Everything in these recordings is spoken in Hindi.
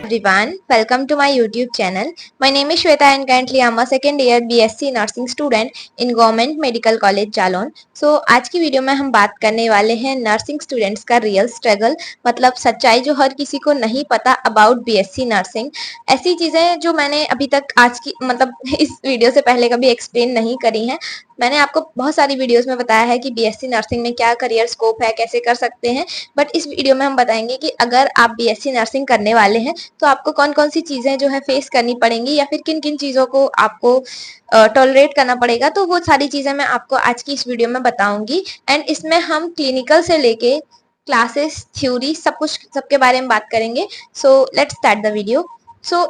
everyone, welcome to my YouTube channel. My name is Shweta and currently I'm a second year BSc Nursing student in Government Medical College Jalaun. आज की वीडियो में हम बात करने वाले हैं नर्सिंग स्टूडेंट्स का रियल स्ट्रगल, मतलब सच्चाई जो हर किसी को नहीं पता अबाउट बीएससी नर्सिंग। ऐसी चीजें जो मैंने अभी तक आज की मतलब इस वीडियो से पहले कभी एक्सप्लेन नहीं करी हैं। मैंने आपको बहुत सारी वीडियोस में बताया है कि बीएससी नर्सिंग में क्या करियर स्कोप है, कैसे कर सकते हैं, बट इस वीडियो में हम बताएंगे कि अगर आप बीएससी नर्सिंग करने वाले हैं तो आपको कौन कौन सी चीजें जो है फेस करनी पड़ेंगी या फिर किन किन चीजों को आपको टॉलरेट करना पड़ेगा। तो वो सारी चीजें मैं आपको आज की इस वीडियो में बताऊंगी एंड इसमें हम क्लिनिकल से लेके क्लासेस, थ्योरी, सब कुछ सबके बारे में बात करेंगे। So let's start the video.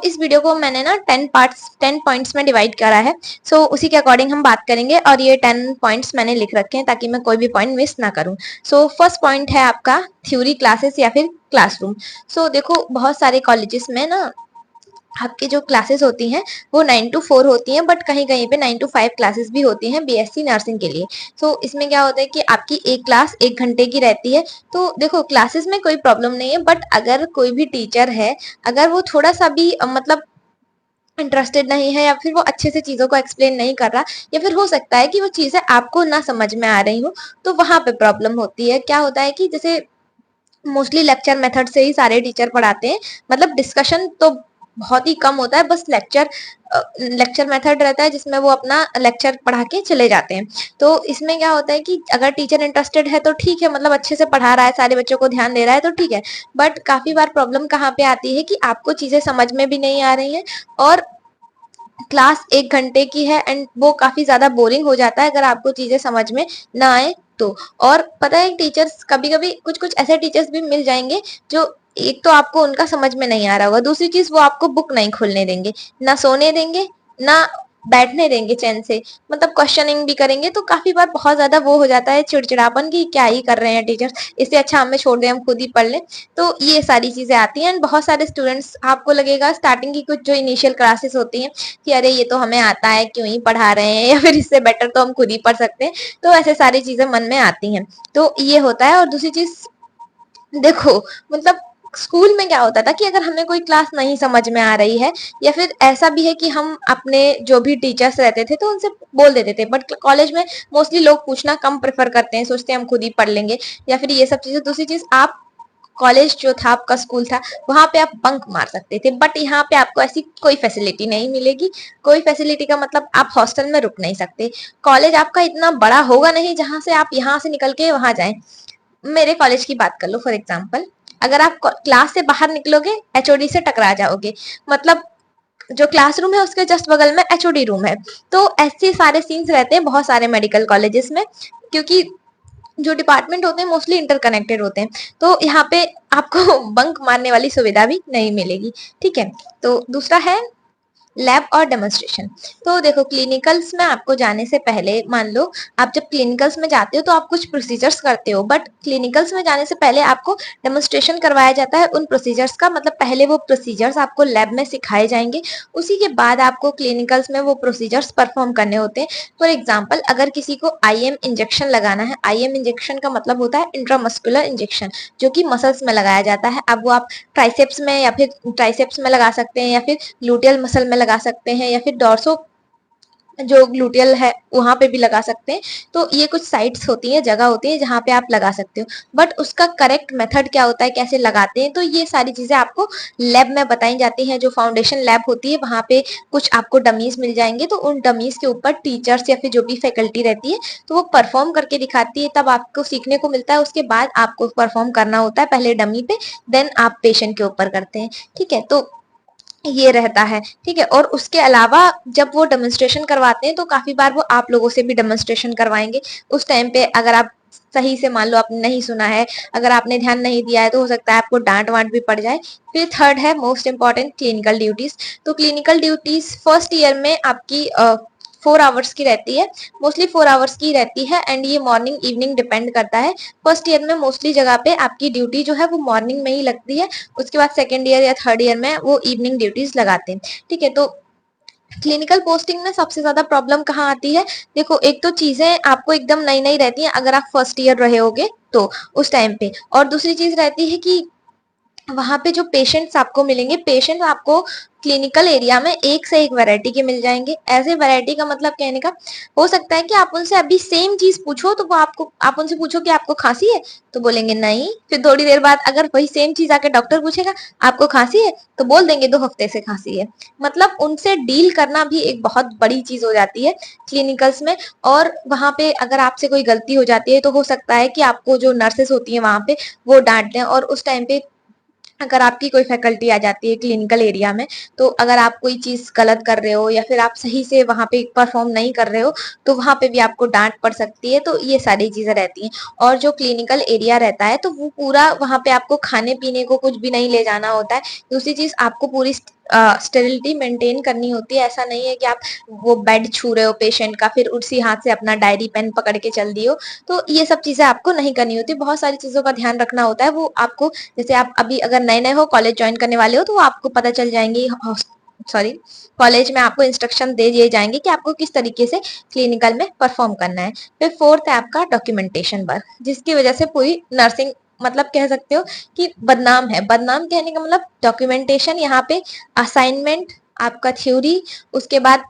इस वीडियो को मैंने ना 10 पॉइंट्स में डिवाइड करा है। उसी के अकॉर्डिंग हम बात करेंगे और ये 10 पॉइंट्स मैंने लिख रखे हैं ताकि मैं कोई भी पॉइंट मिस ना करूं। फर्स्ट पॉइंट है आपका थ्योरी क्लासेस या फिर क्लासरूम। देखो बहुत सारे कॉलेजेस में ना आपकी जो क्लासेस होती हैं वो 9 to 4 होती हैं, बट कहीं कहीं पे 9 to 5 क्लासेस भी होती हैं बीएससी नर्सिंग के लिए। इसमें क्या होता है कि आपकी एक क्लास 1 घंटे की रहती है। तो देखो क्लासेस में कोई प्रॉब्लम नहीं है, बट अगर कोई भी टीचर है, अगर वो थोड़ा सा भी मतलब इंटरेस्टेड नहीं है या फिर वो अच्छे से चीजों को एक्सप्लेन नहीं कर रहा, या फिर हो सकता है कि वो चीजें आपको ना समझ में आ रही हो, तो वहां पे प्रॉब्लम होती है। क्या होता है कि जैसे मोस्टली लेक्चर मेथड से ही सारे टीचर पढ़ाते हैं, मतलब डिस्कशन तो बहुत ही कम होता है, बस लेक्चर मेथड रहता है जिसमें वो अपना लेक्चर पढ़ा के चले जाते हैं। तो इसमें क्या होता है कि अगर टीचर इंटरेस्टेड है तो ठीक है, मतलब अच्छे से पढ़ा रहा है, सारे बच्चों को ध्यान दे रहा है तो ठीक है। बट काफी बार प्रॉब्लम कहाँ पे आती है कि आपको चीजें समझ में भी नहीं आ रही हैं और क्लास 1 घंटे की है एंड वो काफी ज्यादा बोरिंग हो जाता है अगर आपको चीजें समझ में ना आए तो। और पता है टीचर्स कभी कभी कुछ कुछ ऐसे टीचर्स भी मिल जाएंगे जो एक तो आपको उनका समझ में नहीं आ रहा होगा, दूसरी चीज वो आपको बुक नहीं खोलने देंगे, ना सोने देंगे, ना बैठने देंगे चैन से, मतलब क्वेश्चनिंग भी करेंगे। तो काफी बार बहुत ज्यादा वो हो जाता है चिड़चिड़ापन की क्या ही कर रहे हैं टीचर्स, इससे अच्छा हमें छोड़ दें, हम खुद ही पढ़ लें। तो ये सारी चीजें आती हैं एंड बहुत सारे स्टूडेंट्स, आपको लगेगा स्टार्टिंग की कुछ जो इनिशियल क्लासेस होती हैं कि अरे ये तो हमें आता है, क्यों ही पढ़ा रहे हैं, या फिर इससे बेटर तो हम खुद ही पढ़ सकते हैं। तो ऐसे सारी चीजें मन में आती हैं, तो ये होता है। और दूसरी चीज देखो, मतलब स्कूल में क्या होता था कि अगर हमें कोई क्लास नहीं समझ में आ रही है, या फिर ऐसा भी है कि हम अपने जो भी टीचर्स रहते थे तो उनसे बोल देते थे, बट कॉलेज में मोस्टली लोग पूछना कम प्रेफर करते हैं, सोचते हैं हम खुद ही पढ़ लेंगे या फिर ये सब चीजें। दूसरी चीज, आप कॉलेज जो था, आपका स्कूल था, वहां पे आप बंक मार सकते थे, बट यहाँ पे आपको ऐसी कोई फैसिलिटी नहीं मिलेगी। कोई फैसिलिटी का मतलब आप हॉस्टल में रुक नहीं सकते। कॉलेज आपका इतना बड़ा होगा नहीं जहां से आप यहाँ से निकल के वहां जाएं। मेरे कॉलेज की बात कर लो फॉर एग्जाम्पल, अगर आप क्लास से बाहर निकलोगे एचओडी से टकरा जाओगे, मतलब जो क्लासरूम है उसके जस्ट बगल में एचओडी रूम है। तो ऐसे सारे सीन्स रहते हैं बहुत सारे मेडिकल कॉलेजेस में, क्योंकि जो डिपार्टमेंट होते हैं मोस्टली इंटरकनेक्टेड होते हैं। तो यहाँ पे आपको बंक मारने वाली सुविधा भी नहीं मिलेगी, ठीक है। तो दूसरा है लैब और डेमोन्स्ट्रेशन। तो देखो क्लिनिकल्स में आपको जाने से पहले, मान लो आप जब क्लिनिकल्स में जाते हो तो आप कुछ प्रोसीजर्स करते हो, बट क्लिनिकल्स में जाने से पहले आपको डेमोन्स्ट्रेशन करवाया जाता है उन प्रोसीजर्स का। मतलब पहले वो प्रोसीजर्स आपको लैब में सिखाए जाएंगे, उसी के बाद आपको क्लिनिकल्स में वो प्रोसीजर्स परफॉर्म करने होते हैं। फॉर एग्जाम्पल, अगर किसी को आईएम इंजेक्शन लगाना है, आईएम इंजेक्शन का मतलब होता है इंट्रामस्कुलर इंजेक्शन, जो कि मसल्स में लगाया जाता है। अब वो आप ट्राइसेप्स में या फिर ट्राइसेप्स में लगा सकते हैं, या फिर ग्लूटियल मसल में लगा सकते हैं, या फिर डॉर्सो जो ग्लूटियल है वहां पे भी लगा सकते हैं। तो ये कुछ साइट्स होती हैं, जगह होती है जहां पे आप लगा सकते हो, बट उसका करेक्ट मेथड क्या होता है, कैसे लगाते हैं, तो ये सारी चीजें आपको लैब में बताई जाती हैं। जो फाउंडेशन लैब होती है वहां पे कुछ आपको डमीज मिल जाएंगे, तो उन डमीज के ऊपर टीचर्स या फिर जो भी फैकल्टी रहती है तो वो परफॉर्म करके दिखाती है, तब आपको सीखने को मिलता है। उसके बाद आपको परफॉर्म करना होता है पहले डमी पे, देन आप पेशेंट के ऊपर करते हैं, ठीक है। तो ये रहता है, ठीक है। और उसके अलावा जब वो डेमोन्स्ट्रेशन करवाते हैं तो काफी बार वो आप लोगों से भी डेमोन्स्ट्रेशन करवाएंगे। उस टाइम पे अगर आप सही से, मान लो आपने नहीं सुना है, अगर आपने ध्यान नहीं दिया है, तो हो सकता है आपको डांट वांट भी पड़ जाए। फिर थर्ड है मोस्ट इंपॉर्टेंट क्लिनिकल ड्यूटीज। तो क्लिनिकल ड्यूटीज फर्स्ट ईयर में आपकी 4 आवर्स की रहती है, मोस्टली 4 आवर्स की रहती है एंड ये मॉर्निंग इवनिंग डिपेंड करता है। फर्स्ट ईयर में मोस्टली जगह पे आपकी ड्यूटी जो है वो मॉर्निंग में ही लगती है, उसके बाद सेकेंड ईयर या थर्ड ईयर में वो इवनिंग ड्यूटीज लगाते हैं, ठीक है। तो क्लिनिकल पोस्टिंग में सबसे ज्यादा प्रॉब्लम कहाँ आती है, देखो एक तो चीजें आपको एकदम नई नई रहती हैं अगर आप फर्स्ट ईयर रहे होगे तो उस टाइम पे, और दूसरी चीज रहती है कि वहां पे जो पेशेंट्स आपको मिलेंगे, पेशेंट आपको क्लिनिकल एरिया में एक से एक वैरायटी के मिल जाएंगे। ऐसे वैरायटी का मतलब कहने का, हो सकता है कि आप उनसे अभी सेम चीज पूछो तो वो आपको, आप उनसे पूछो कि आपको खांसी है तो बोलेंगे नहीं, फिर थोड़ी देर बाद अगर वही सेम चीज आके डॉक्टर पूछेगा आपको खांसी है तो बोल देंगे 2 हफ्ते से खांसी है। मतलब उनसे डील करना भी एक बहुत बड़ी चीज हो जाती है क्लिनिकल्स में। और वहां पे अगर आपसे कोई गलती हो जाती है तो हो सकता है कि आपको जो नर्सेस होती है वहां पे वो डांट दें, और उस टाइम पे अगर आपकी कोई फैकल्टी आ जाती है क्लिनिकल एरिया में, तो अगर आप कोई चीज गलत कर रहे हो या फिर आप सही से वहां पे परफॉर्म नहीं कर रहे हो तो वहां पे भी आपको डांट पड़ सकती है। तो ये सारी चीजें रहती हैं। और जो क्लिनिकल एरिया रहता है तो वो पूरा वहां पे आपको खाने पीने को कुछ भी नहीं ले जाना होता है। दूसरी चीज, आपको पूरी स्टेरिलिटी मेंटेन करनी होती है। ऐसा नहीं है कि आप वो बेड छू रहे हो पेशेंट का फिर उसी हाथ से अपना डायरी पेन पकड़ के चल दियो। तो ये सब चीजें आपको नहीं करनी होती। बहुत सारी चीजों का ध्यान रखना होता है। वो आपको, जैसे आप अभी अगर नए नए हो, कॉलेज ज्वाइन करने वाले हो, तो वो आपको पता चल जाएंगी, सॉरी, कॉलेज में आपको इंस्ट्रक्शन दे दिए जाएंगे कि आपको किस तरीके से क्लिनिकल में परफॉर्म करना है। फिर फोर्थ है आपका डॉक्यूमेंटेशन वर्क, जिसकी वजह से पूरी नर्सिंग, मतलब कह सकते हो कि बदनाम है। बदनाम कहने का मतलब डॉक्यूमेंटेशन, यहाँ पे असाइनमेंट, आपका थ्योरी, उसके बाद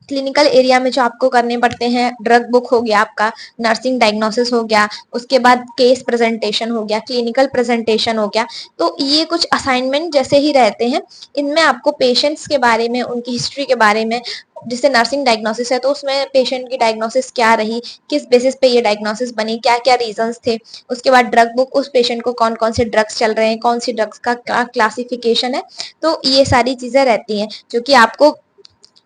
क्लिनिकल एरिया में जो आपको करने पड़ते हैं, ड्रग बुक हो गया आपका, नर्सिंग डायग्नोसिस हो गया, उसके बाद केस प्रेजेंटेशन हो गया, क्लिनिकल प्रेजेंटेशन हो गया। तो ये कुछ असाइनमेंट जैसे ही रहते हैं। इनमें आपको पेशेंट्स के बारे में, उनकी हिस्ट्री के बारे में, जैसे नर्सिंग डायग्नोसिस है तो उसमें पेशेंट की डायग्नोसिस क्या रही, किस बेसिस पे ये डायग्नोसिस बनी, क्या क्या रीजंस थे। उसके बाद ड्रग बुक, उस पेशेंट को कौन कौन से ड्रग्स चल रहे हैं, कौन सी ड्रग्स का क्या क्लासिफिकेशन है। तो ये सारी चीजें रहती हैं जो कि आपको,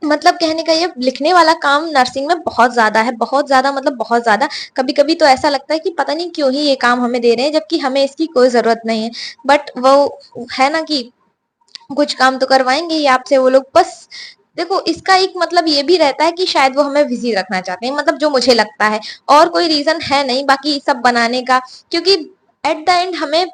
मतलब कहने का ये लिखने वाला काम नर्सिंग में बहुत ज्यादा है, बहुत ज्यादा, मतलब बहुत ज्यादा। कभी कभी तो ऐसा लगता है कि पता नहीं क्यों ही ये काम हमें दे रहे हैं, जबकि हमें इसकी कोई जरूरत नहीं है। बट वो है ना कि कुछ काम तो करवाएंगे ही आपसे वो लोग, बस। देखो, इसका एक मतलब ये भी रहता है कि शायद वो हमें बिजी रखना चाहते हैं, मतलब जो मुझे लगता है। और कोई रीजन है नहीं बाकी सब बनाने का, क्योंकि एट द एंड हमें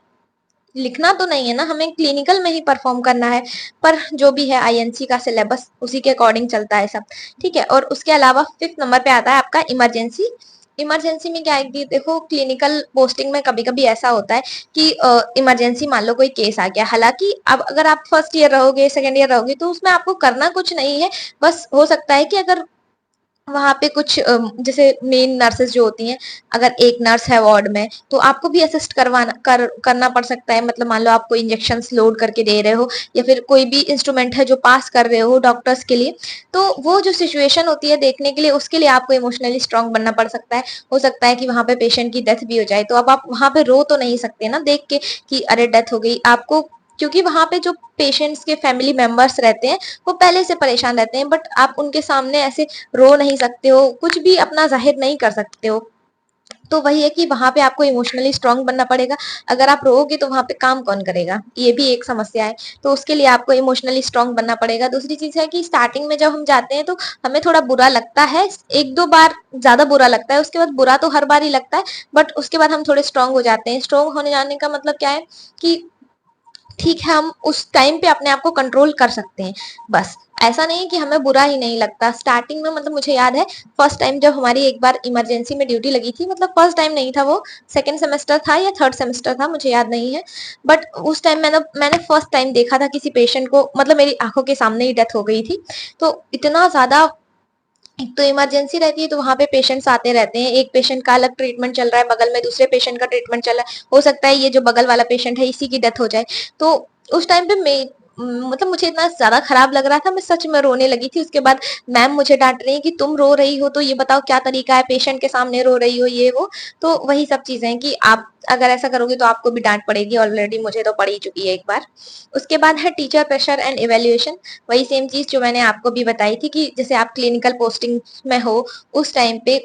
लिखना तो नहीं है ना, हमें क्लिनिकल में ही परफॉर्म करना है। पर जो भी है आईएनसी का सिलेबस उसी के अकॉर्डिंग चलता है सब। ठीक है। और उसके अलावा 5th नंबर पे आता है आपका इमरजेंसी। इमरजेंसी में क्या है कि देखो, क्लिनिकल पोस्टिंग में कभी कभी ऐसा होता है कि इमरजेंसी, मान लो कोई केस आ गया, हालांकि अब अगर आप फर्स्ट ईयर रहोगे, सेकेंड ईयर रहोगे, तो उसमें आपको करना कुछ नहीं है। बस हो सकता है कि अगर वहां पे कुछ जैसे मेन नर्सेस जो होती हैं, अगर एक नर्स है वार्ड में तो आपको भी असिस्ट करना पड़ सकता है। मतलब मान लो आप कोई इंजेक्शन लोड करके दे रहे हो या फिर कोई भी इंस्ट्रूमेंट है जो पास कर रहे हो डॉक्टर्स के लिए, तो वो जो सिचुएशन होती है देखने के लिए, उसके लिए आपको इमोशनली स्ट्रांग बनना पड़ सकता है। हो सकता है कि वहां पे पेशेंट की डेथ भी हो जाए, तो अब आप वहां पे रो तो नहीं सकते ना देख के कि अरे डेथ हो गई आपको, क्योंकि वहां पे जो पेशेंट्स के फैमिली मेंबर्स रहते हैं वो पहले से परेशान रहते हैं। बट आप उनके सामने ऐसे रो नहीं सकते हो, कुछ भी अपना जाहिर नहीं कर सकते हो। तो वही है कि वहां पे आपको इमोशनली स्ट्रांग बनना पड़ेगा। अगर आप रोओगे तो वहां पे काम कौन करेगा, ये भी एक समस्या है। तो उसके लिए आपको इमोशनली स्ट्रांग बनना पड़ेगा। दूसरी चीज है कि स्टार्टिंग में जब हम जाते हैं तो हमें थोड़ा बुरा लगता है, 1-2 बार ज्यादा बुरा लगता है, उसके बाद बुरा तो हर बार ही लगता है। बट उसके बाद हम थोड़े स्ट्रांग हो जाते हैं। स्ट्रांग होने जाने का मतलब क्या है कि ठीक है, हम उस टाइम पे अपने आप को कंट्रोल कर सकते हैं। बस ऐसा नहीं कि हमें बुरा ही नहीं लगता स्टार्टिंग में। मतलब मुझे याद है फर्स्ट टाइम जब हमारी एक बार इमरजेंसी में ड्यूटी लगी थी, मतलब फर्स्ट टाइम नहीं था वो, सेकंड सेमेस्टर था या थर्ड सेमेस्टर था मुझे याद नहीं है। बट उस टाइम मैंने फर्स्ट टाइम देखा था किसी पेशेंट को, मतलब मेरी आंखों के सामने ही डेथ हो गई थी। तो इतना ज्यादा, एक तो इमरजेंसी रहती है तो वहां पे पेशेंट्स आते रहते हैं, एक पेशेंट का अलग ट्रीटमेंट चल रहा है, बगल में दूसरे पेशेंट का ट्रीटमेंट चल रहा है, हो सकता है ये जो बगल वाला पेशेंट है इसी की डेथ हो जाए। तो उस टाइम पे मैं, मतलब मुझे इतना ज्यादा खराब लग रहा था, मैं सच में रोने लगी थी। उसके बाद मैम मुझे डांट रही है कि तुम रो रही हो तो ये बताओ क्या तरीका है, पेशेंट के सामने रो रही हो, ये वो। तो वही सब चीजें हैं कि आप अगर ऐसा करोगे तो आपको भी डांट पड़ेगी, ऑलरेडी मुझे तो पड़ ही चुकी है एक बार। उसके बाद है टीचर प्रेशर एंड इवेल्युएशन। वही सेम चीज जो मैंने आपको भी बताई थी कि जैसे आप क्लिनिकल पोस्टिंग में हो, उस टाइम पे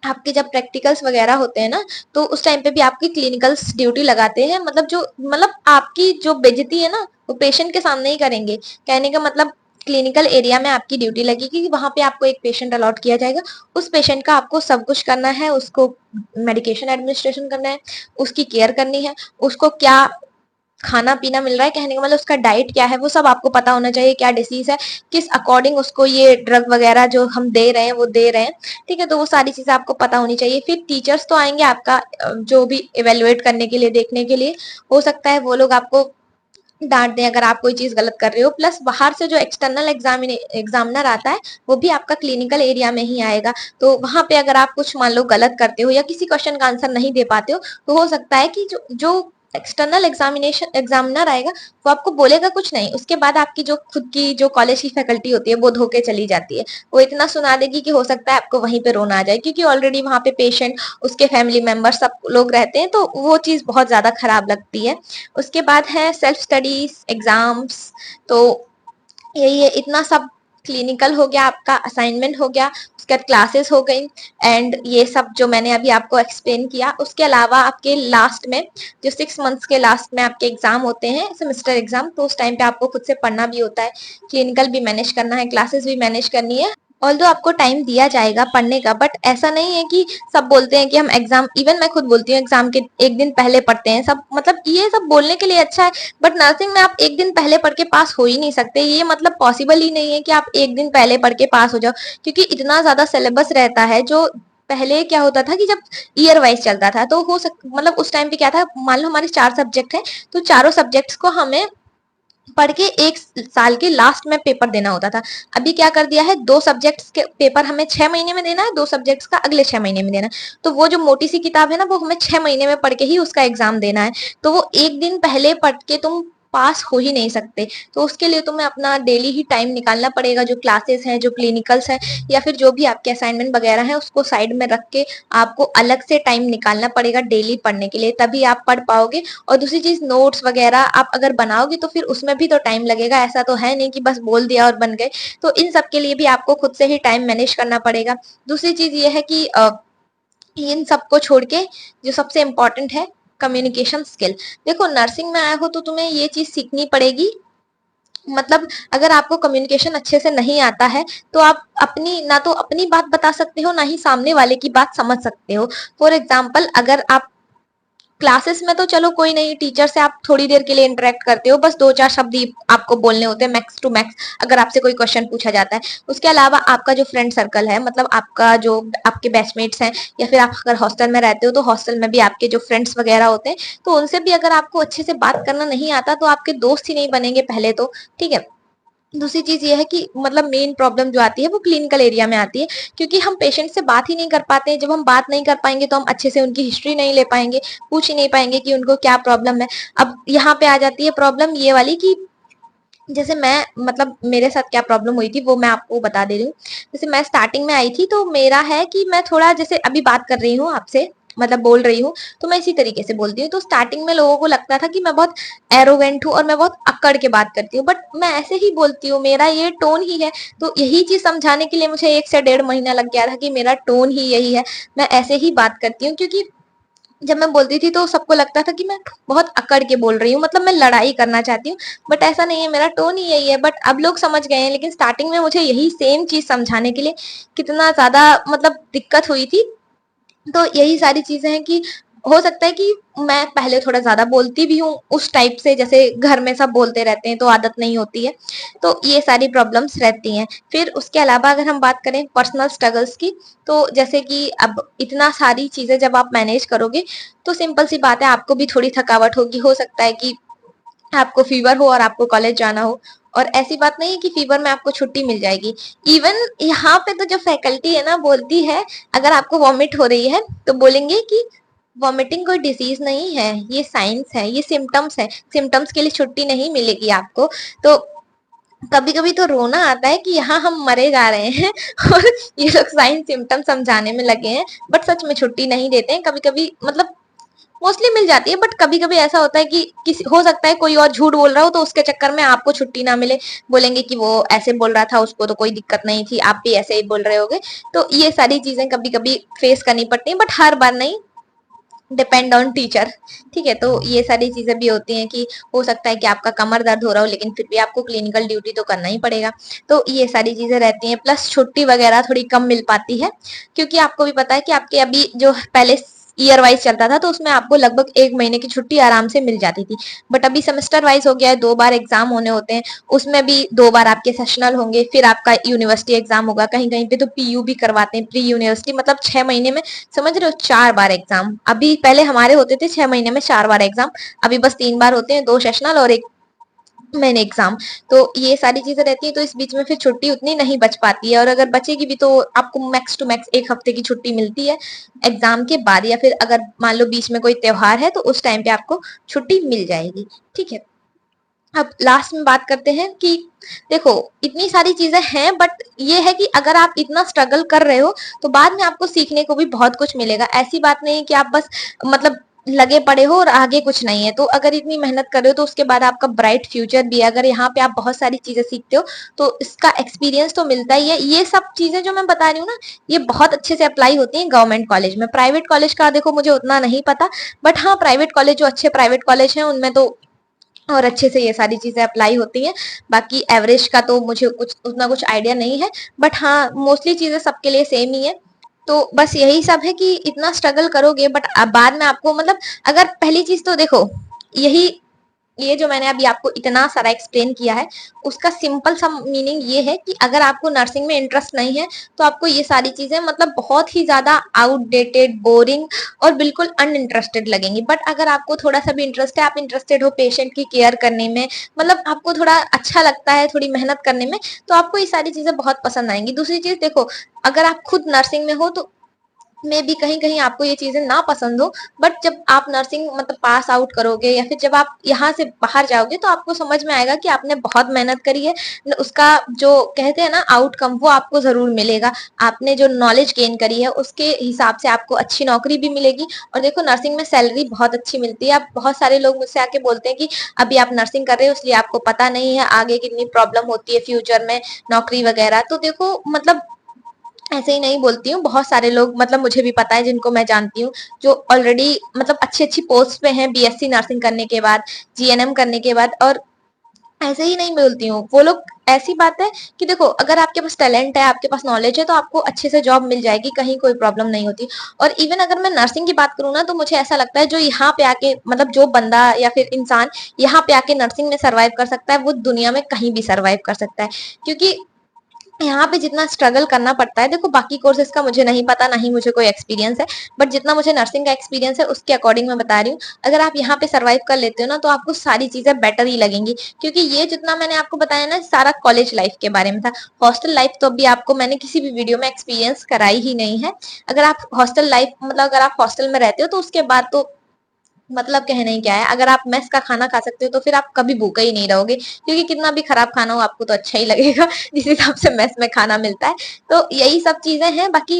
आपके जब प्रैक्टिकल्स वगैरह होते हैं ना, तो उस टाइम पे भी आपकी क्लिनिकल्स ड्यूटी लगाते हैं। मतलब जो, मतलब आपकी जो बेइज्जती है ना वो पेशेंट के सामने ही करेंगे। कहने का मतलब, क्लिनिकल एरिया में आपकी ड्यूटी लगेगी कि वहां पे आपको एक पेशेंट अलॉट किया जाएगा। उस पेशेंट का आपको सब कुछ करना है, उसको मेडिकेशन एडमिनिस्ट्रेशन करना है, उसकी केयर करनी है, उसको क्या खाना पीना मिल रहा है, कहने का मतलब उसका डाइट क्या है वो सब आपको पता होना चाहिए, क्या डिसीज है, किस अकॉर्डिंग उसको ये ड्रग वगैरह जो हम दे रहे हैं वो दे रहे हैं। ठीक है, तो वो सारी चीजें आपको पता होनी चाहिए। फिर टीचर्स तो आएंगे आपका जो भी इवेलुएट करने के लिए, देखने के लिए। हो सकता है वो लोग आपको डांट दें अगर आप कोई चीज गलत कर रहे हो। प्लस बाहर से जो एक्सटर्नल एग्जामिनर आता है वो भी आपका क्लिनिकल एरिया में ही आएगा। तो वहां पे अगर आप कुछ मान लो गलत करते हो या किसी क्वेश्चन का आंसर नहीं दे पाते हो, तो हो सकता है कि जो एक्सटर्नल एग्जामिनर आएगा वो आपको बोलेगा कुछ नहीं, उसके बाद आपकी जो खुद की जो कॉलेज की फैकल्टी होती है वो धोके चली जाती है। वो इतना सुना देगी कि हो सकता है आपको वहीं पे रोना आ जाए, क्योंकि ऑलरेडी वहां पे पेशेंट, उसके फैमिली मेंबर सब लोग रहते हैं, तो वो चीज बहुत ज्यादा खराब लगती है। उसके बाद है सेल्फ स्टडीज एग्जाम्स। तो यही है, इतना सब क्लिनिकल हो गया, आपका असाइनमेंट हो गया, उसके बाद क्लासेस हो गई, एंड ये सब जो मैंने अभी आपको एक्सप्लेन किया। उसके अलावा आपके लास्ट में जो 6 मंथ्स के लास्ट में आपके एग्जाम होते हैं, सेमेस्टर एग्जाम, तो उस टाइम पे आपको खुद से पढ़ना भी होता है, क्लिनिकल भी मैनेज करना है, क्लासेस भी मैनेज करनी है। ऑल्दो आपको टाइम दिया जाएगा पढ़ने का, बट ऐसा नहीं है कि सब बोलते हैं कि हम एग्जाम, इवन मैं खुद बोलती हूँ एग्जाम के एक दिन पहले पढ़ते हैं सब, मतलब ये सब बोलने के लिए अच्छा है, बट नर्सिंग में आप एक दिन पहले पढ़ के पास हो ही नहीं सकते। ये मतलब पॉसिबल ही नहीं है कि आप एक दिन पहले पढ़ के पास हो जाओ, क्योंकि इतना ज्यादा सिलेबस रहता है। जो पहले क्या होता था कि जब ईयर वाइज चलता था, तो हो सक मतलब उस टाइम पे क्या था, मान लो हमारे 4 सब्जेक्ट हैं, तो चारों सब्जेक्ट्स को हमें पढ़ के एक साल के लास्ट में पेपर देना होता था। अभी क्या कर दिया है, 2 सब्जेक्ट्स के पेपर हमें 6 महीने में देना है, 2 सब्जेक्ट्स का अगले 6 महीने में देना है। तो वो जो मोटी सी किताब है ना, वो हमें 6 महीने में पढ़ के ही उसका एग्जाम देना है। तो वो एक दिन पहले पढ़ के तुम पास हो ही नहीं सकते। तो उसके लिए तुम्हें अपना डेली ही टाइम निकालना पड़ेगा, जो क्लासेस हैं, जो क्लिनिकल्स हैं, या फिर जो भी आपके असाइनमेंट वगैरह है, उसको साइड में रख के आपको अलग से टाइम निकालना पड़ेगा डेली पढ़ने के लिए, तभी आप पढ़ पाओगे। और दूसरी चीज, नोट्स वगैरह आप अगर बनाओगे तो फिर उसमें भी तो टाइम लगेगा, ऐसा तो है नहीं कि बस बोल दिया और बन गए। तो इन सब के लिए भी आपको खुद से ही टाइम मैनेज करना पड़ेगा। दूसरी चीज ये है कि इन सबको छोड़ के जो सबसे इम्पोर्टेंट है, कम्युनिकेशन स्किल। देखो, नर्सिंग में आए हो तो तुम्हें ये चीज सीखनी पड़ेगी। मतलब अगर आपको कम्युनिकेशन अच्छे से नहीं आता है, तो आप अपनी ना तो अपनी बात बता सकते हो, ना ही सामने वाले की बात समझ सकते हो। फॉर एग्जाम्पल, अगर आप क्लासेस में तो चलो कोई नहीं, टीचर से आप थोड़ी देर के लिए इंटरेक्ट करते हो, बस 2-4 शब्द ही आपको बोलने होते हैं मैक्स टू मैक्स, अगर आपसे कोई क्वेश्चन पूछा जाता है। उसके अलावा आपका जो फ्रेंड सर्कल है, मतलब आपका जो आपके बैचमेट्स हैं, या फिर आप अगर हॉस्टल में रहते हो तो हॉस्टल में भी आपके जो फ्रेंड्स वगैरह होते हैं, तो उनसे भी अगर आपको अच्छे से बात करना नहीं आता, तो आपके दोस्त ही नहीं बनेंगे पहले तो। ठीक है, दूसरी चीज ये है कि मतलब मेन प्रॉब्लम जो आती है वो क्लिनिकल एरिया में आती है, क्योंकि हम पेशेंट से बात ही नहीं कर पाते हैं। जब हम बात नहीं कर पाएंगे तो हम अच्छे से उनकी हिस्ट्री नहीं ले पाएंगे, पूछ ही नहीं पाएंगे कि उनको क्या प्रॉब्लम है। अब यहाँ पे आ जाती है प्रॉब्लम ये वाली कि जैसे मैं, मतलब मेरे साथ क्या प्रॉब्लम हुई थी वो मैं आपको बता दे रही हूँ। जैसे मैं स्टार्टिंग में आई थी, तो मेरा है कि मैं थोड़ा, जैसे अभी बात कर रही हूँ आपसे, मतलब बोल रही हूँ, तो मैं इसी तरीके से बोलती हूँ। तो स्टार्टिंग में लोगों को लगता था कि मैं बहुत एरोगेंट हूँ और मैं बहुत अकड़ के बात करती हूँ, बट मैं ऐसे ही बोलती हूँ, मेरा ये टोन ही है। तो यही चीज समझाने के लिए मुझे 1 से 1.5 महीना लग गया था कि मेरा टोन ही यही है, मैं ऐसे ही बात करती हूँ। क्योंकि जब मैं बोलती थी तो सबको लगता था कि मैं बहुत अकड़ के बोल रही हूँ, मतलब मैं लड़ाई करना चाहती हूँ, बट ऐसा नहीं है, मेरा टोन ही यही है। बट अब लोग समझ गए हैं, लेकिन स्टार्टिंग में मुझे यही सेम चीज समझाने के लिए कितना ज्यादा मतलब दिक्कत हुई थी। तो यही सारी चीजें हैं कि हो सकता है कि मैं पहले थोड़ा ज्यादा बोलती भी हूँ उस टाइप से, जैसे घर में सब बोलते रहते हैं तो आदत नहीं होती है। तो ये सारी प्रॉब्लम्स रहती हैं। फिर उसके अलावा अगर हम बात करें पर्सनल स्ट्रगल्स की, तो जैसे कि अब इतना सारी चीजें जब आप मैनेज करोगे, तो सिंपल सी बात है, आपको भी थोड़ी थकावट होगी। हो सकता है कि आपको फीवर हो और आपको कॉलेज जाना हो, और ऐसी बात नहीं है कि फीवर में आपको छुट्टी मिल जाएगी। इवन यहाँ पे तो जो फैकल्टी है ना, बोलती है अगर आपको वॉमिट हो रही है तो बोलेंगे कि वॉमिटिंग कोई डिसीज नहीं है, ये साइंस है, ये सिम्टम्स है, सिम्टम्स के लिए छुट्टी नहीं मिलेगी आपको। तो कभी कभी तो रोना आता है कि यहाँ हम मरे जा रहे हैं और ये लोग साइन सिम्टम समझाने में लगे हैं, बट सच में छुट्टी नहीं देते हैं। कभी कभी मतलब मोस्टली मिल जाती है, बट कभी कभी ऐसा होता है कि किसी, हो सकता है कोई और झूठ बोल रहा हो, तो उसके चक्कर में आपको छुट्टी ना मिले, बोलेंगे कि वो ऐसे बोल रहा था, उसको तो कोई दिक्कत नहीं थी, आप भी ऐसे ही बोल रहे होगे। तो ये सारी चीजें कभी कभी फेस करनी पड़ती हैं, बट हर बार नहीं, डिपेंड ऑन टीचर। ठीक है, तो ये सारी चीजें भी होती हैं कि हो सकता है कि आपका कमर दर्द हो रहा हो, लेकिन फिर भी आपको क्लिनिकल ड्यूटी तो करना ही पड़ेगा। तो ये सारी चीजें रहती हैं, प्लस छुट्टी वगैरह थोड़ी कम मिल पाती है, क्योंकि आपको भी पता है कि आपके अभी जो पहले ईयर वाइज चलता था, तो उसमें आपको लगभग 1 महीने की छुट्टी आराम से मिल जाती थी। बट अभी सेमेस्टर वाइज हो गया है, 2 बार एग्जाम होने होते हैं, उसमें भी 2 बार आपके सेशनल होंगे, फिर आपका यूनिवर्सिटी एग्जाम होगा, कहीं कहीं पे तो पीयू भी करवाते हैं, प्री यूनिवर्सिटी, मतलब 6 महीने में, समझ रहे हो, 4 बार एग्जाम। अभी पहले हमारे होते थे 6 महीने में 4 बार एग्जाम, अभी बस 3 बार होते हैं, 2 सेशनल और 1 मेन एग्जाम। तो ये सारी चीजें रहती है, तो इस बीच में फिर छुट्टी उतनी नहीं बच पाती है, और अगर बचेगी भी तो आपको मैक्स टू मैक्स 1 हफ्ते की छुट्टी मिलती है एग्जाम के बाद, या फिर अगर मान लो बीच में कोई त्योहार है तो उस टाइम पे आपको छुट्टी मिल जाएगी। ठीक है, अब लास्ट में बात करते हैं कि देखो इतनी सारी चीजें हैं, बट ये है कि अगर आप इतना स्ट्रगल कर रहे हो तो बाद में आपको सीखने को भी बहुत कुछ मिलेगा। ऐसी बात नहीं है कि आप बस मतलब लगे पड़े हो और आगे कुछ नहीं है। तो अगर इतनी मेहनत कर रहे हो तो उसके बाद आपका ब्राइट फ्यूचर भी है। अगर यहाँ पे आप बहुत सारी चीजें सीखते हो तो इसका एक्सपीरियंस तो मिलता ही है। ये सब चीजें जो मैं बता रही हूँ ना, ये बहुत अच्छे से अप्लाई होती हैं गवर्नमेंट कॉलेज में। प्राइवेट कॉलेज का देखो मुझे उतना नहीं पता, बट हाँ प्राइवेट कॉलेज, जो अच्छे प्राइवेट कॉलेज हैं उनमें तो और अच्छे से ये सारी चीजें अप्लाई होती हैं। बाकी एवरेज का तो मुझे कुछ उतना कुछ आइडिया नहीं है, बट हाँ मोस्टली चीजें सबके लिए सेम ही है। तो बस यही सब है कि इतना स्ट्रगल करोगे, बट बाद में आपको मतलब, अगर पहली चीज तो देखो, यही ये जो मैंने अभी आपको इतना सारा एक्सप्लेन किया है, उसका सिंपल सा मीनिंग ये है कि अगर आपको नर्सिंग में इंटरेस्ट नहीं है तो आपको ये सारी चीजें मतलब बहुत ही ज्यादा आउटडेटेड, बोरिंग और बिल्कुल अनइंटरेस्टेड लगेंगी। बट अगर आपको थोड़ा सा भी इंटरेस्ट है, आप इंटरेस्टेड हो पेशेंट की केयर करने में, मतलब आपको थोड़ा अच्छा लगता है थोड़ी मेहनत करने में, तो आपको ये सारी चीजें बहुत पसंद आएंगी। दूसरी चीज देखो, अगर आप खुद नर्सिंग में हो तो में भी कहीं कहीं आपको ये चीजें ना पसंद हो, बट जब आप नर्सिंग मतलब पास आउट करोगे या फिर जब आप यहाँ से बाहर जाओगे तो आपको समझ में आएगा कि आपने बहुत मेहनत करी है, उसका जो कहते हैं ना आउटकम, वो आपको जरूर मिलेगा। आपने जो नॉलेज गेन करी है उसके हिसाब से आपको अच्छी नौकरी भी मिलेगी। और देखो नर्सिंग में सैलरी बहुत अच्छी मिलती है। अब बहुत सारे लोग मुझसे आके बोलते हैं कि अभी आप नर्सिंग कर रहे हो इसलिए आपको पता नहीं है आगे कितनी प्रॉब्लम होती है फ्यूचर में नौकरी वगैरह। तो देखो मतलब ऐसे ही नहीं बोलती हूँ, बहुत सारे लोग मतलब मुझे भी पता है जिनको मैं जानती हूँ जो ऑलरेडी मतलब अच्छी अच्छी पोस्ट पे हैं बीएससी नर्सिंग करने के बाद, जीएनएम करने के बाद। और ऐसे ही नहीं बोलती हूँ वो लोग, ऐसी बात है कि देखो अगर आपके पास टैलेंट है, आपके पास नॉलेज है, तो आपको अच्छे से जॉब मिल जाएगी, कहीं कोई प्रॉब्लम नहीं होती। और इवन अगर मैं नर्सिंग की बात करूँ ना, तो मुझे ऐसा लगता है जो यहाँ पे आके मतलब जो बंदा या फिर इंसान यहाँ पे आके नर्सिंग में सर्वाइव कर सकता है वो दुनिया में कहीं भी सर्वाइव कर सकता है। क्योंकि यहाँ पे जितना स्ट्रगल करना पड़ता है, देखो बाकी कोर्सेज का मुझे नहीं पता, नहीं मुझे कोई एक्सपीरियंस है, बट जितना मुझे नर्सिंग का एक्सपीरियंस है उसके अकॉर्डिंग मैं बता रही हूँ। अगर आप यहाँ पे सर्वाइव कर लेते हो ना तो आपको सारी चीजें बेटर ही लगेंगी। क्योंकि ये जितना मैंने आपको बताया ना सारा कॉलेज लाइफ के बारे में था। हॉस्टल लाइफ तो अभी आपको मैंने किसी भी वीडियो में एक्सपीरियंस कराई ही नहीं है। अगर आप हॉस्टल लाइफ मतलब अगर आप हॉस्टल में रहते हो तो उसके बाद तो मतलब कहने ही क्या है। अगर आप मेस का खाना खा सकते हो तो फिर आप कभी भूखे ही नहीं रहोगे, क्योंकि कितना भी खराब खाना हो आपको तो अच्छा ही लगेगा जिस हिसाब से मेस में खाना मिलता है। तो यही सब चीजें हैं। बाकी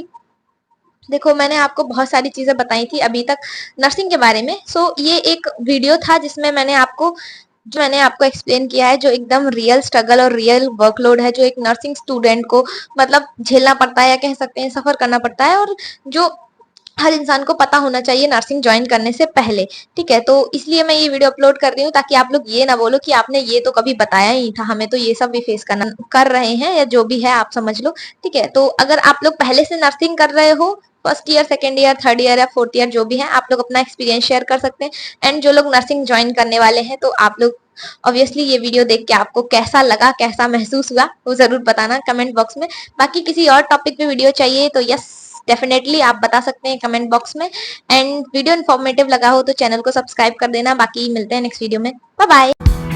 देखो मैंने आपको बहुत सारी चीजें बताई थी अभी तक नर्सिंग के बारे में। सो ये एक वीडियो था जिसमें मैंने आपको एक्सप्लेन किया है जो एकदम रियल स्ट्रगल और रियल वर्कलोड है जो एक नर्सिंग स्टूडेंट को मतलब झेलना पड़ता है, या कह सकते हैं सफर करना पड़ता है, और जो हर इंसान को पता होना चाहिए नर्सिंग ज्वाइन करने से पहले। ठीक है, तो इसलिए मैं ये वीडियो अपलोड कर रही हूँ ताकि आप लोग ये ना बोलो कि आपने ये तो कभी बताया ही नहीं था, हमें तो ये सब भी फेस करना कर रहे हैं, या जो भी है आप समझ लो। ठीक है, तो अगर आप लोग पहले से नर्सिंग कर रहे हो, first year, second year, third year या फोर्थ ईयर जो भी है, आप लोग अपना एक्सपीरियंस शेयर कर सकते हैं। एंड जो लोग नर्सिंग ज्वाइन करने वाले हैं तो आप लोग ऑब्वियसली ये वीडियो देख के आपको कैसा लगा, कैसा महसूस हुआ, वो जरूर बताना कमेंट बॉक्स में। बाकी किसी और टॉपिक पे वीडियो चाहिए तो यस डेफिनेटली आप बता सकते हैं कमेंट बॉक्स में। एंड वीडियो इन्फॉर्मेटिव लगा हो तो चैनल को सब्सक्राइब कर देना। बाकी मिलते हैं नेक्स्ट वीडियो में, बाय बाय।